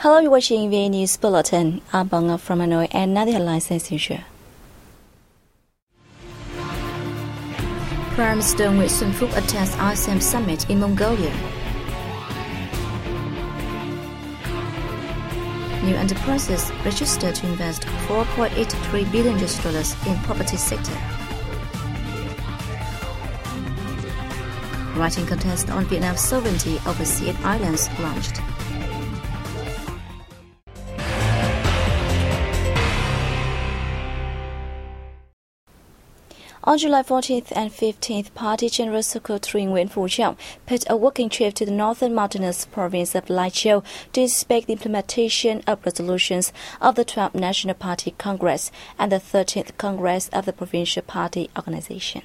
Hello, you're watching VNA News Bulletin. I'm Bang from Hanoi and now the headlines as usual. Prime Minister Sun Phúc attends ASEM Summit in Mongolia. New enterprises registered to invest $4.83 billion in property sector. Writing contest on Vietnam's sovereignty over sea and islands launched. On July 14th and 15th, Party General Secretary Nguyễn Phú Trọng paid a working trip to the northern mountainous province of Lai Châu to inspect the implementation of resolutions of the 12th National Party Congress and the 13th Congress of the Provincial Party Organization.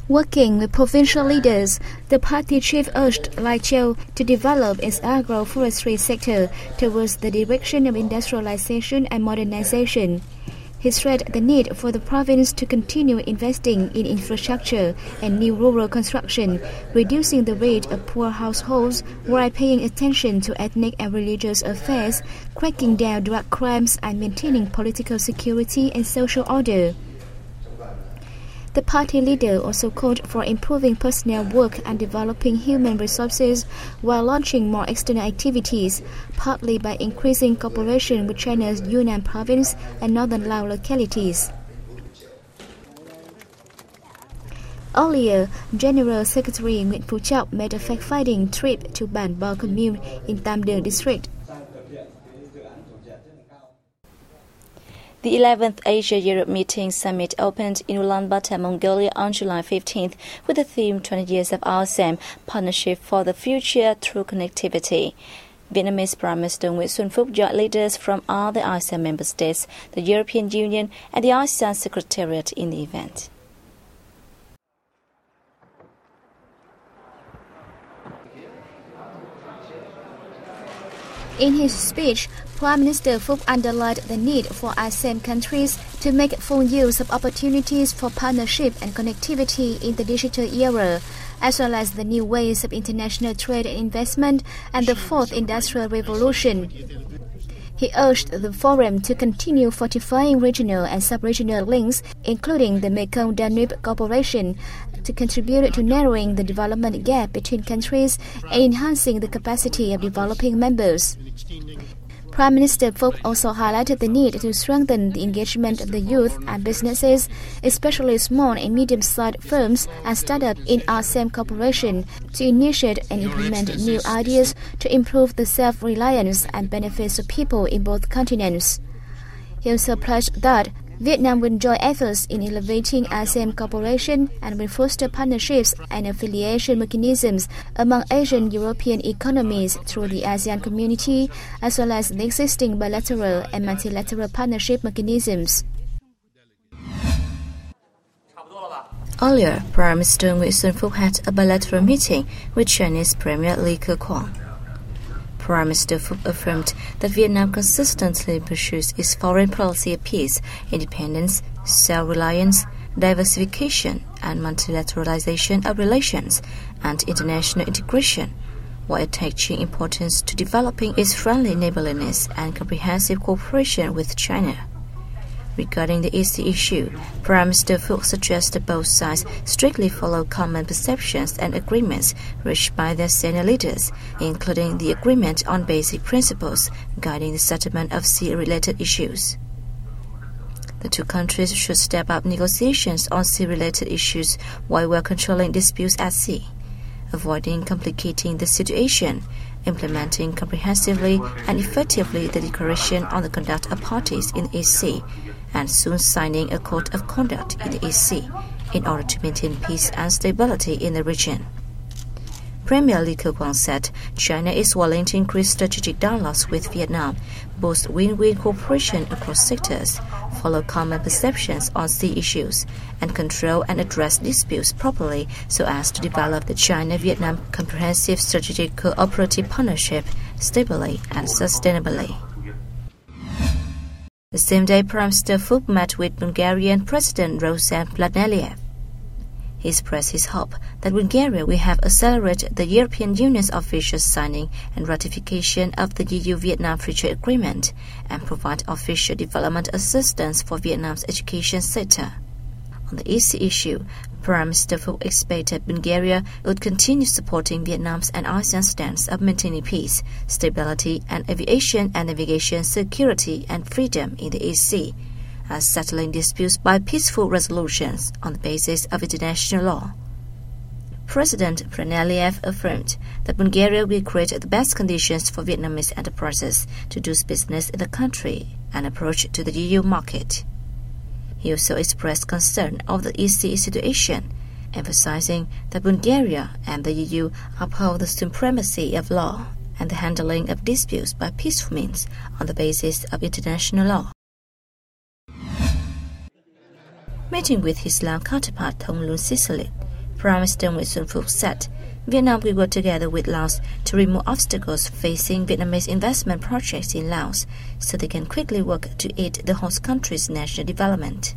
Working with provincial leaders, the party chief urged Lai Châu to develop its agroforestry sector towards the direction of industrialization and modernization. He stressed the need for the province to continue investing in infrastructure and new rural construction, reducing the rate of poor households while paying attention to ethnic and religious affairs, cracking down drug crimes and maintaining political security and social order. The party leader also called for improving personnel work and developing human resources while launching more external activities, partly by increasing cooperation with China's Yunnan province and northern Lao localities. Earlier, General Secretary Nguyễn Phú Trọng made a fact-finding trip to Bản Bò commune in Tam Đường district. The 11th Asia-Europe Meeting Summit opened in Ulaanbaatar, Mongolia on July 15th with the theme 20 Years of ASEM, Partnership for the Future Through Connectivity. Vietnamese Prime Minister Sun Phúc joined leaders from all the ASEAN member states, the European Union and the ASEAN Secretariat in the event. In his speech, Prime Minister Phúc underlined the need for ASEAN countries to make full use of opportunities for partnership and connectivity in the digital era, as well as the new ways of international trade and investment and the fourth industrial revolution. He urged the forum to continue fortifying regional and sub-regional links, including the Mekong-Danube cooperation, to contribute to narrowing the development gap between countries and enhancing the capacity of developing members. Prime Minister Phúc also highlighted the need to strengthen the engagement of the youth and businesses, especially small and medium-sized firms and startups in ASEM cooperation, to initiate and implement new ideas to improve the self-reliance and benefits of people in both continents. He also pledged that Vietnam will join efforts in elevating ASEM cooperation and will foster partnerships and affiliation mechanisms among Asian European economies through the ASEAN community, as well as the existing bilateral and multilateral partnership mechanisms. Earlier, Prime Minister Sun Phúc had a bilateral meeting with Chinese Premier Li Keqiang. Prime Minister Phúc affirmed that Vietnam consistently pursues its foreign policy of peace, independence, self-reliance, diversification, and multilateralization of relations and international integration, while attaching importance to developing its friendly neighborliness and comprehensive cooperation with China. Regarding the EC issue, Prime Minister Phúc suggested both sides strictly follow common perceptions and agreements reached by their senior leaders, including the agreement on basic principles guiding the settlement of sea-related issues. The two countries should step up negotiations on sea-related issues while controlling disputes at sea, avoiding complicating the situation, implementing comprehensively and effectively the Declaration on the Conduct of Parties in the EC, and soon signing a Code of Conduct in the EC in order to maintain peace and stability in the region. Premier Li Keqiang said China is willing to increase strategic dialogues with Vietnam, boost win-win cooperation across sectors, follow common perceptions on sea issues, and control and address disputes properly so as to develop the China-Vietnam Comprehensive Strategic Cooperative Partnership stably and sustainably. The same day, Prime Minister Phúc met with Bulgarian President Rosen Plateliev. he expressed his hope that Bulgaria will have accelerated the European Union's official signing and ratification of the EU-Vietnam Free Trade Agreement and provide official development assistance for Vietnam's education sector. On the EC issue, Prime Minister Phuc expected Bulgaria would continue supporting Vietnam's and ASEAN's stance of maintaining peace, stability, and aviation and navigation security and freedom in the EC, as settling disputes by peaceful resolutions on the basis of international law. President Praniaiev affirmed that Bulgaria will create the best conditions for Vietnamese enterprises to do business in the country and approach to the EU market. He also expressed concern of the EC situation, emphasizing that Bulgaria and the EU uphold the supremacy of law and the handling of disputes by peaceful means on the basis of international law. Meeting with his Laos counterpart Thong Lun Sisulit, Prime Minister Nguyen Xuan Phuc said Vietnam will work together with Laos to remove obstacles facing Vietnamese investment projects in Laos so they can quickly work to aid the host country's national development.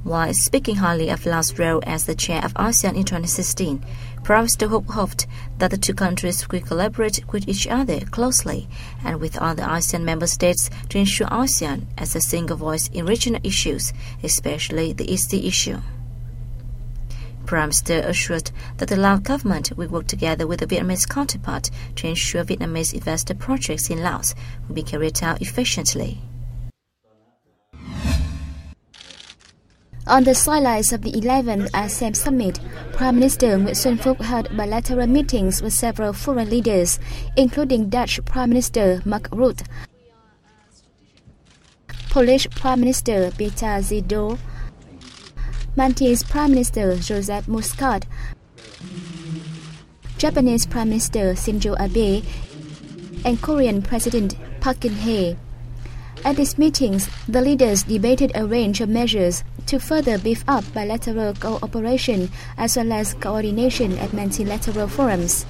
While speaking highly of Laos' role as the chair of ASEAN in 2016, Prime Minister Phuc hoped that the two countries will collaborate with each other closely and with other ASEAN member states to ensure ASEAN as a single voice in regional issues, especially the EC issue. Prime Minister assured that the Laos government will work together with the Vietnamese counterpart to ensure Vietnamese investor projects in Laos will be carried out efficiently. On the sidelines of the 11th ASEM Summit, Prime Minister Nguyen Xuan Phuc held bilateral meetings with several foreign leaders, including Dutch Prime Minister Mark Rutte, Polish Prime Minister Peter Zido, Maltese Prime Minister Joseph Muscat, Japanese Prime Minister Shinzo Abe, and Korean President Park Geun-hye. At these meetings, the leaders debated a range of measures to further beef up bilateral cooperation as well as coordination at multilateral forums.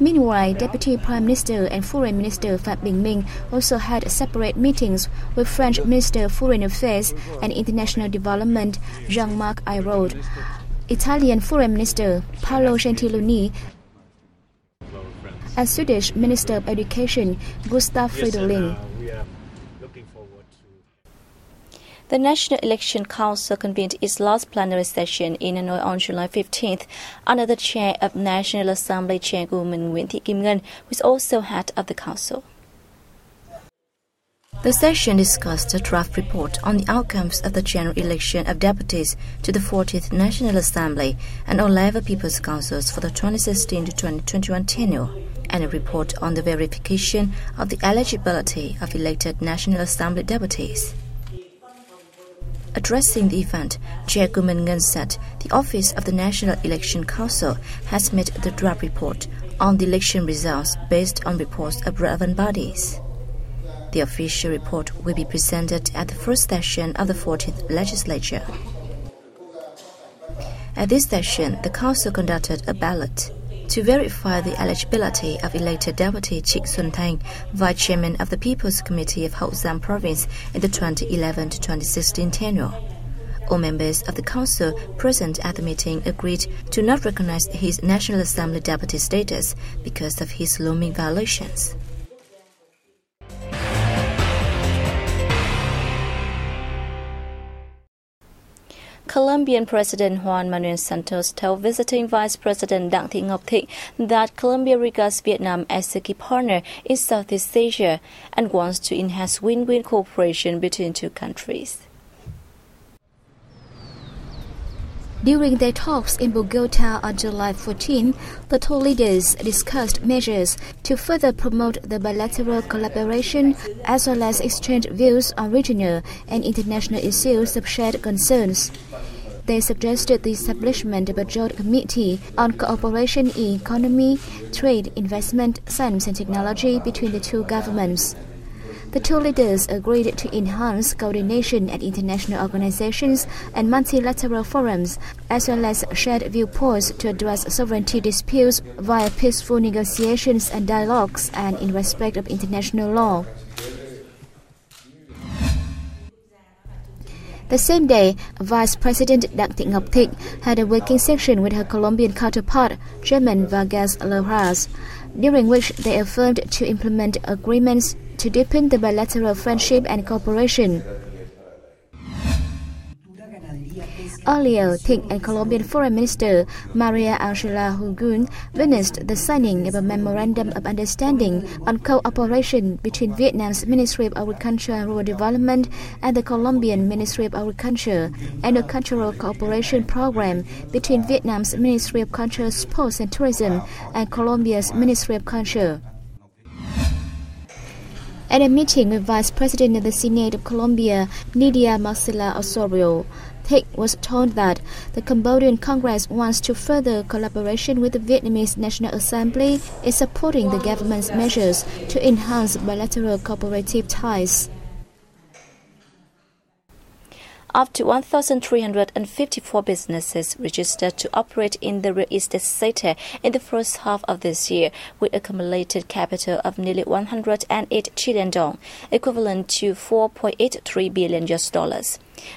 Meanwhile, Deputy Prime Minister and Foreign Minister Phạm Bình Minh also had separate meetings with French Minister of Foreign Affairs and International Development Jean-Marc Ayrault, Italian Foreign Minister Paolo Gentiloni, and Swedish Minister of Education Gustav Fridolin. The National Election Council convened its last plenary session in Hanoi on July 15th under the chair of National Assembly Chairwoman Nguyễn Thị Kim Ngân, who is also head of the council. The session discussed a draft report on the outcomes of the general election of deputies to the 40th National Assembly and 11 People's Councils for the 2016 to 2021 tenure, and a report on the verification of the eligibility of elected National Assembly deputies. Addressing the event, Chairwoman Ngân said the Office of the National Election Council has made the draft report on the election results based on reports of relevant bodies. The official report will be presented at the first session of the 14th legislature. At this session, the Council conducted a ballot to verify the eligibility of elected Deputy Chik Sun Thanh, Vice Chairman of the People's Committee of Hậu Giang Province in the 2011 to 2016 tenure. All members of the Council present at the meeting agreed to not recognize his National Assembly deputy status because of his looming violations. Colombian President Juan Manuel Santos told visiting Vice President Đặng Thị Ngọc Thịnh that Colombia regards Vietnam as a key partner in Southeast Asia and wants to enhance win-win cooperation between two countries. During their talks in Bogota on July 14, the two leaders discussed measures to further promote the bilateral collaboration as well as exchange views on regional and international issues of shared concerns. They suggested the establishment of a joint committee on cooperation in economy, trade, investment, science and technology between the two governments. The two leaders agreed to enhance coordination at international organizations and multilateral forums, as well as shared viewpoints to address sovereignty disputes via peaceful negotiations and dialogues and in respect of international law. The same day, Vice President Dr. Ngọc Thịnh had a working session with her Colombian counterpart, German Vargas Lloras, during which they affirmed to implement agreements to deepen the bilateral friendship and cooperation. Earlier, Thịnh and Colombian Foreign Minister Maria Angela Hugun witnessed the signing of a memorandum of understanding on cooperation between Vietnam's Ministry of Agriculture and Rural Development and the Colombian Ministry of Agriculture, and a cultural cooperation program between Vietnam's Ministry of Culture, Sports and Tourism and Colombia's Ministry of Culture. At a meeting with Vice President of the Senate of Colombia, Nidia Marcela Osorio, Thịnh was told that the Cambodian Congress wants to further collaboration with the Vietnamese National Assembly in supporting the government's measures to enhance bilateral cooperative ties. Up to 1,354 businesses registered to operate in the real estate sector in the first half of this year, with accumulated capital of nearly 108 trillion dong, equivalent to $4.83 billion.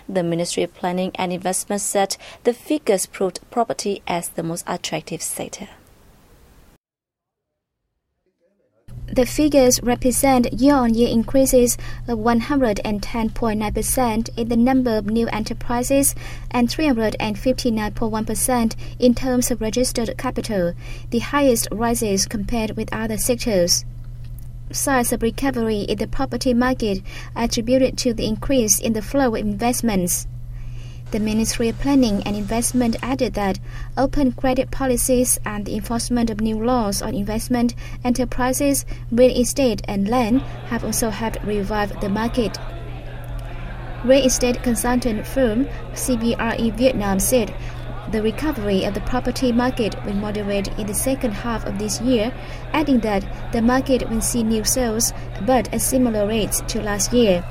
The Ministry of Planning and Investment said the figures proved property as the most attractive sector. The figures represent year-on-year increases of 110.9% in the number of new enterprises and 359.1% in terms of registered capital, the highest rises compared with other sectors. Signs of recovery in the property market are attributed to the increase in the flow of investments. The Ministry of Planning and Investment added that open credit policies and the enforcement of new laws on investment, enterprises, real estate and land have also helped revive the market. Real estate consultant firm CBRE Vietnam said the recovery of the property market will moderate in the second half of this year, adding that the market will see new sales but at similar rates to last year.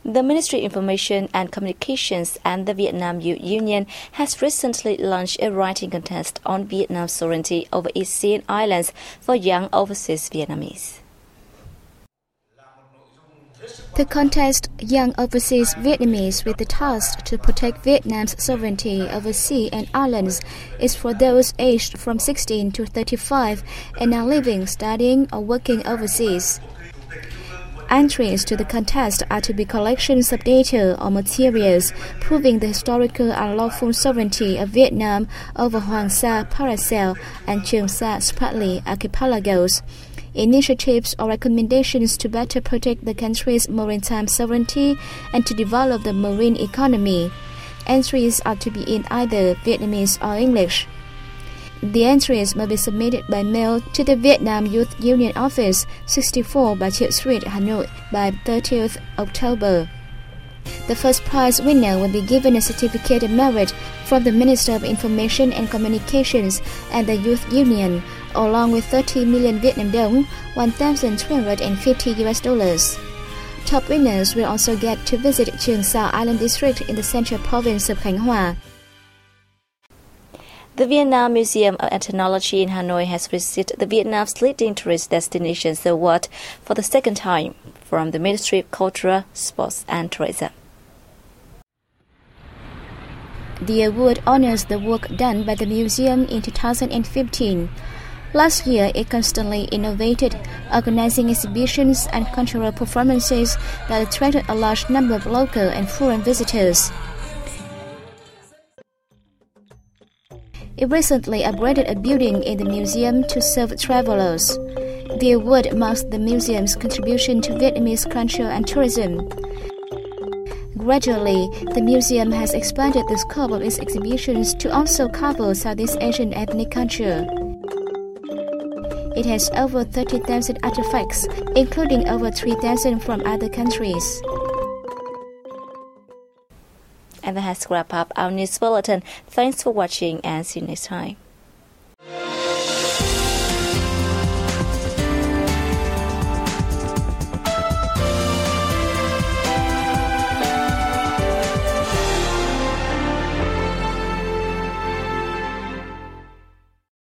The Ministry of Information and Communications and the Vietnam Youth Union has recently launched a writing contest on Vietnam's sovereignty over ASEAN islands for young overseas Vietnamese. The contest, Young Overseas Vietnamese with the task to protect Vietnam's sovereignty over sea and islands, is for those aged from 16 to 35 and are living, studying or working overseas. Entries to the contest are to be collections of data or materials proving the historical and lawful sovereignty of Vietnam over Hoàng Sa, Paracel, and Trường Sa Spratly archipelagos, initiatives or recommendations to better protect the country's maritime sovereignty and to develop the marine economy. Entries are to be in either Vietnamese or English. The entries must be submitted by mail to the Vietnam Youth Union Office, 64 Bà Triệu Street, Hanoi, by 30th October. The first prize winner will be given a certificate of merit from the Minister of Information and Communications and the Youth Union, along with 30 million Vietnam dong, $1,250. Top winners will also get to visit Trường Sa Island District in the central province of Khánh Hòa. The Vietnam Museum of Ethnology in Hanoi has received the Vietnam's Leading Tourist Destinations Award for the second time from the Ministry of Culture, Sports and Tourism. The award honors the work done by the museum in 2015. Last year, it constantly innovated, organizing exhibitions and cultural performances that attracted a large number of local and foreign visitors. It recently upgraded a building in the museum to serve travelers. The award marks the museum's contribution to Vietnamese culture and tourism. Gradually, the museum has expanded the scope of its exhibitions to also cover Southeast Asian ethnic culture. It has over 30,000 artifacts, including over 3,000 from other countries. And that has wrapped up our news bulletin. Thanks for watching and see you next time.